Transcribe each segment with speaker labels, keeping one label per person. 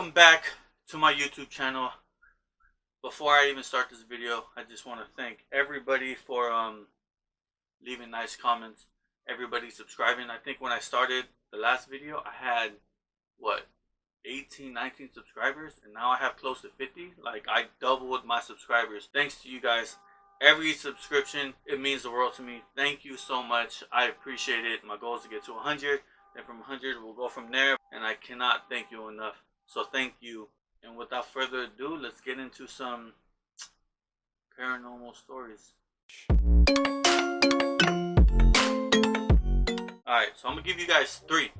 Speaker 1: Welcome back to my YouTube channel. Before I even start this video, I just want to thank everybody for leaving nice comments, everybody subscribing. I think when I started the last video, I had what, 18, 19 subscribers, and now I have close to 50. Like, I doubled my subscribers thanks to you guys. Every subscription, it means the world to me. Thank you so much. I appreciate it. My goal is to get to 100, and from 100 we'll go from there, and I cannot thank you enough. So thank you. And without further ado, let's get into some paranormal stories. Alright, so I'm going to give you guys three,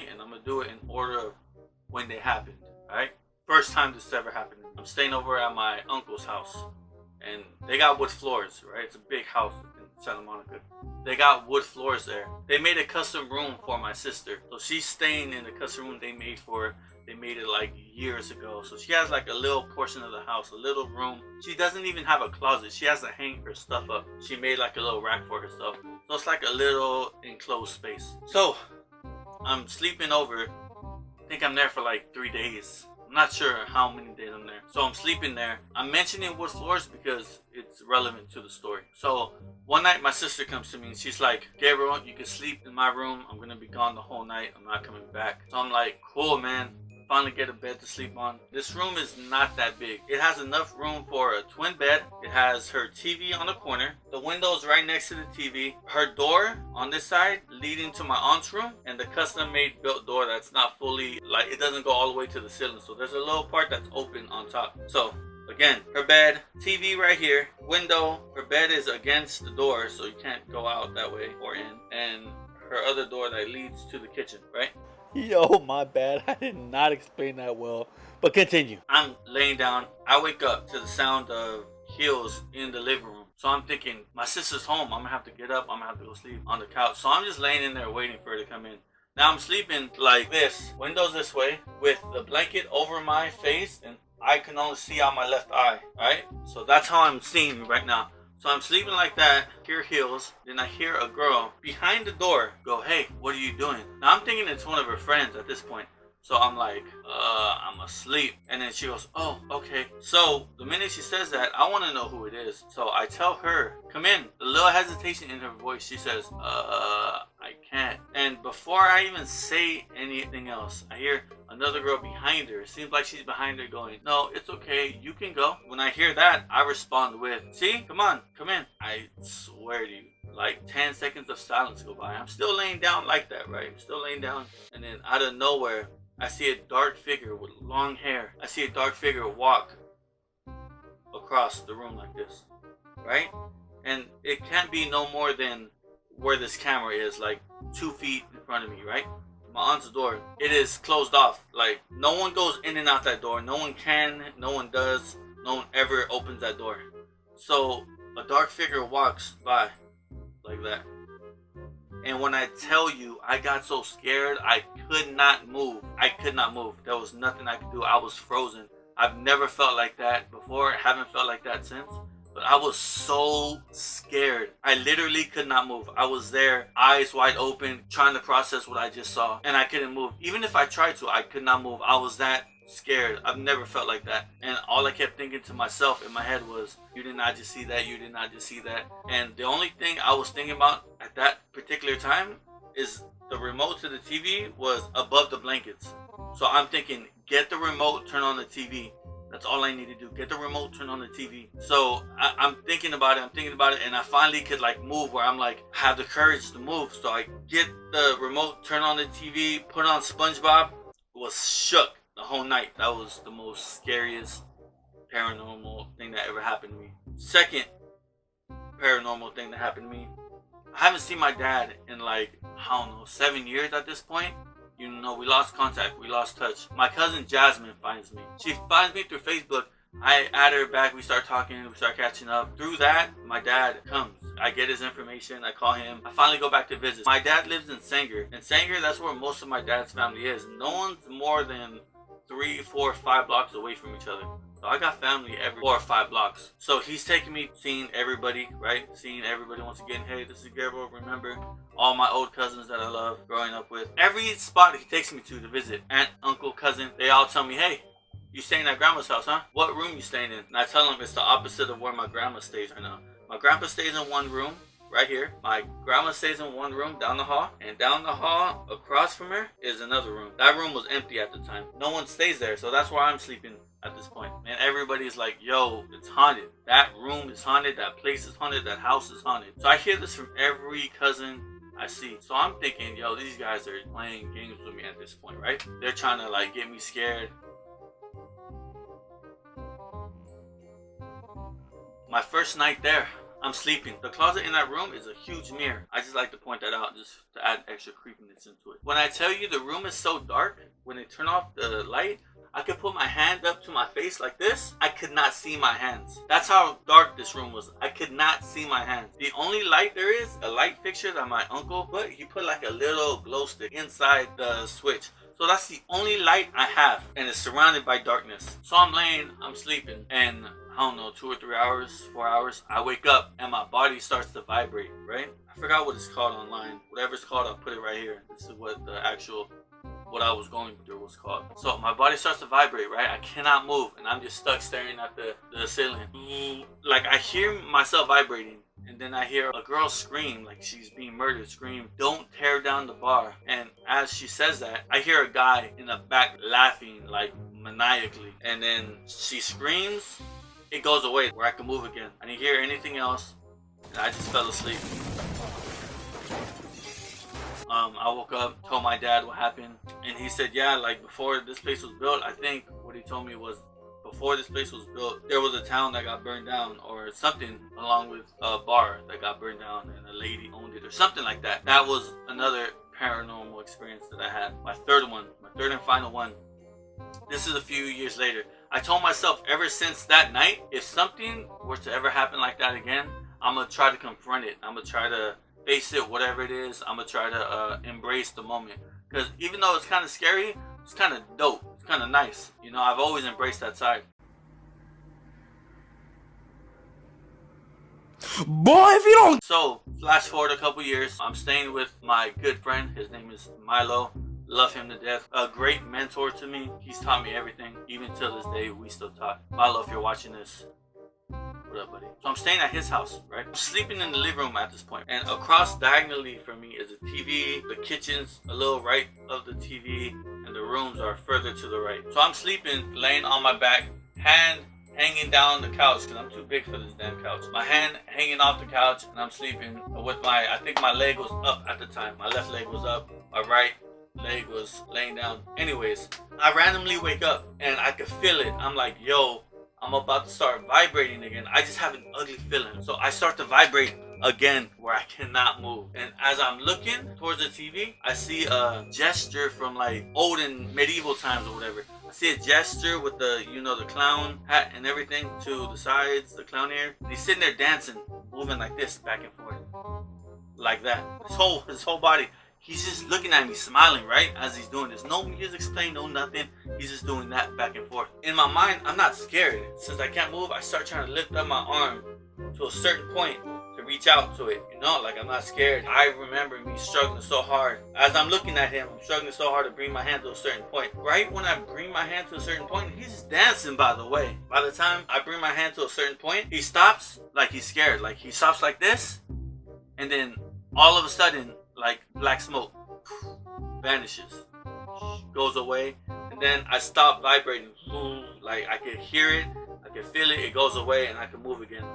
Speaker 1: and I'm going to do it in order of when they happened. Alright? First time this ever happened. I'm staying over at my uncle's house, and they got wood floors, right? It's a big house in Santa Monica. They got wood floors there. They made a custom room for my sister. So she's staying in the custom room they made for her. They made it like years ago. So she has like a little portion of the house, a little room. She doesn't even have a closet. She has to hang her stuff up. She made like a little rack for herself. So it's like a little enclosed space. So I'm sleeping over. I think I'm there for like 3 days. I'm not sure how many days I'm there. So I'm sleeping there. I'm mentioning wood floors because it's relevant to the story. So one night my sister comes to me and she's like, Gabriel, you can sleep in my room. I'm going to be gone the whole night. I'm not coming back. So I'm like, cool, man. Finally get a bed to sleep on. This room is not that big. It has enough room for a twin bed. It has her TV on the corner. The window's right next to the TV. Her door on this side leading to my aunt's room, and the custom made built door that's not fully, like, it doesn't go all the way to the ceiling. So there's a little part that's open on top. So again, her bed, TV right here, window. Her bed is against the door, so you can't go out that way or in. And her other door that leads to the kitchen, right?
Speaker 2: Yo, my bad. I did not explain that well. But continue.
Speaker 1: I'm laying down. I wake up to the sound of heels in the living room. So I'm thinking, my sister's home. I'm going to have to get up. I'm going to have to go sleep on the couch. So I'm just laying in there waiting for her to come in. Now I'm sleeping like this. Windows this way with the blanket over my face. And I can only see out my left eye. Right? So that's how I'm seeing right now. So I'm sleeping like that, hear heels, then I hear a girl behind the door go, hey, what are you doing? Now I'm thinking it's one of her friends at this point. So I'm like, I'm asleep. And then she goes, oh, okay. So the minute she says that, I want to know who it is. So I tell her, come in. A little hesitation in her voice. She says, I can't. And before I even say anything else, I hear another girl behind her. It seems like she's behind her going, no, it's okay. You can go. When I hear that, I respond with, see, come on, come in. I swear to you, like 10 seconds of silence go by. I'm still laying down like that, right? I'm still laying down. And then out of nowhere, I see a dark figure with long hair. I see a dark figure walk across the room like this, right? And it can't be no more than where this camera is, like 2 feet in front of me, right? My aunt's door, it is closed off. Like, no one goes in and out that door. No one can, no one does, no one ever opens that door. So a dark figure walks by like that. And when I tell you, I got so scared, I could not move. I could not move. There was nothing I could do. I was frozen. I've never felt like that before. I haven't felt like that since. But I was so scared. I literally could not move. I was there, eyes wide open, trying to process what I just saw. And I couldn't move. Even if I tried to, I could not move. I was that scared. I've never felt like that. And all I kept thinking to myself in my head was, you did not just see that, you did not just see that. And the only thing I was thinking about at that particular time is the remote to the TV was above the blankets. So I'm thinking, get the remote, turn on the TV. That's all I need to do. Get the remote, turn on the TV. So I'm thinking about it, and I finally could like move where I'm like, have the courage to move. So I get the remote, turn on the TV, put on SpongeBob. Was shook the whole night. That was the most scariest paranormal thing that ever happened to me. Second paranormal thing that happened to me, I haven't seen my dad in like, I don't know, 7 years at this point. You know, we lost contact, we lost touch. My cousin Jasmine finds me. She finds me through Facebook. I add her back, we start talking, we start catching up. Through that, my dad comes. I get his information, I call him. I finally go back to visit. My dad lives in Sanger. In Sanger, that's where most of my dad's family is. No one's more than 3, 4, 5 blocks away from each other. So I got family every 4 or 5 blocks. So he's taking me, seeing everybody, right? Seeing everybody once again. Hey, this is Gabriel. Remember all my old cousins that I love growing up with. Every spot he takes me to visit, aunt, uncle, cousin, they all tell me, hey, you staying at grandma's house, huh? What room you staying in? And I tell them it's the opposite of where my grandma stays right now. My grandpa stays in one room right here. My grandma stays in one room down the hall, and down the hall across from her is another room. That room was empty at the time. No one stays there, so that's where I'm sleeping at this point. And everybody's like, yo, it's haunted. That room is haunted. That place is haunted. That house is haunted. So I hear this from every cousin I see. So I'm thinking, yo, these guys are playing games with me at this point, right? They're trying to like get me scared. My first night there, I'm sleeping. The closet in that room is a huge mirror. I just like to point that out just to add extra creepiness into it. When I tell you the room is so dark, when they turn off the light, I could put my hand up to my face like this. I could not see my hands. That's how dark this room was. I could not see my hands. The only light there is, a light fixture that my uncle put. He put like a little glow stick inside the switch. So that's the only light I have, and it's surrounded by darkness. So I'm laying, I'm sleeping, and I don't know, 2 or 3 hours, 4 hours, I wake up and my body starts to vibrate, right? I forgot what it's called online. Whatever it's called, I'll put it right here. This is what the actual, what I was going through was called. So my body starts to vibrate, right? I cannot move, and I'm just stuck staring at the ceiling. Like I hear myself vibrating, and then I hear a girl scream, like she's being murdered, scream, "Don't tear down the bar." And as she says that, I hear a guy in the back laughing like maniacally. And then she screams, it goes away where I can move again. I didn't hear anything else, and I just fell asleep. I woke up, told my dad what happened, and he said, yeah, like before this place was built, I think what he told me was before this place was built, there was a town that got burned down or something, along with a bar that got burned down and a lady owned it or something like that. That was another paranormal experience that I had. My third and final one. This is a few years later. I told myself ever since that night, if something were to ever happen like that again, I'm going to try to confront it. I'm going to try to face it, whatever it is. I'm going to try to embrace the moment. Because even though it's kind of scary, it's kind of dope. It's kind of nice. You know, I've always embraced that side.
Speaker 2: Boy, if you don't...
Speaker 1: So, flash forward a couple years. I'm staying with my good friend. His name is Milo. Love him to death. A great mentor to me. He's taught me everything. Even till this day, we still talk. Milo, if you're watching this, what up, buddy? So I'm staying at his house, right? I'm sleeping in the living room at this point. And across diagonally from me is a TV. The kitchen's a little right of the TV. And the rooms are further to the right. So I'm sleeping, laying on my back, hand hanging down the couch, because I'm too big for this damn couch. My hand hanging off the couch, and I'm sleeping with I think my leg was up at the time. My left leg was up. My right leg was laying down. Anyways, I randomly wake up and I could feel it. I'm like, yo, I'm about to start vibrating again. I just have an ugly feeling. So I start to vibrate again where I cannot move. And as I'm looking towards the TV, I see a gesture from like olden medieval times or whatever. I see a gesture with the, you know, the clown hat and everything to the sides, the clown ear. And he's sitting there dancing, moving like this, back and forth. Like that. His whole body. He's just looking at me, smiling, right? As he's doing this. No music's playing, no nothing. He's just doing that back and forth. In my mind, I'm not scared. Since I can't move, I start trying to lift up my arm to a certain point to reach out to it. You know, like I'm not scared. I remember me struggling so hard. As I'm looking at him, I'm struggling so hard to bring my hand to a certain point. Right when I bring my hand to a certain point, he's just dancing, by the way. By the time I bring my hand to a certain point, he stops like he's scared. Like he stops like this. And then all of a sudden, like black smoke vanishes, goes away, and then I stop vibrating. Like I could hear it, I could feel it, it goes away, and I can move again.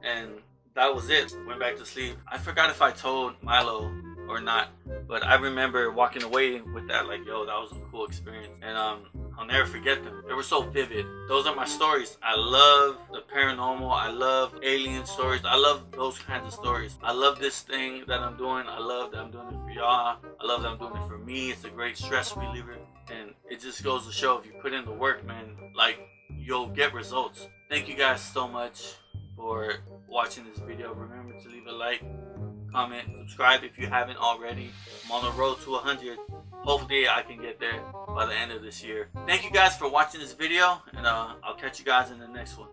Speaker 1: And that was it. Went back to sleep. I forgot if I told Milo or not, but I remember walking away with that, like, yo, that was a cool experience. And I'll never forget them. They were so vivid. Those are my stories. I love the paranormal. I love alien stories. I love those kinds of stories. I love this thing that I'm doing. I love that I'm doing it for y'all. I love that I'm doing it for me. It's a great stress reliever. And it just goes to show, if you put in the work, man, like, you'll get results. Thank you guys so much for watching this video. Remember to leave a like, comment, subscribe if you haven't already. I'm on the road to 100. hopefully I can get there by the end of this year. Thank you guys for watching this video, and I'll catch you guys in the next one.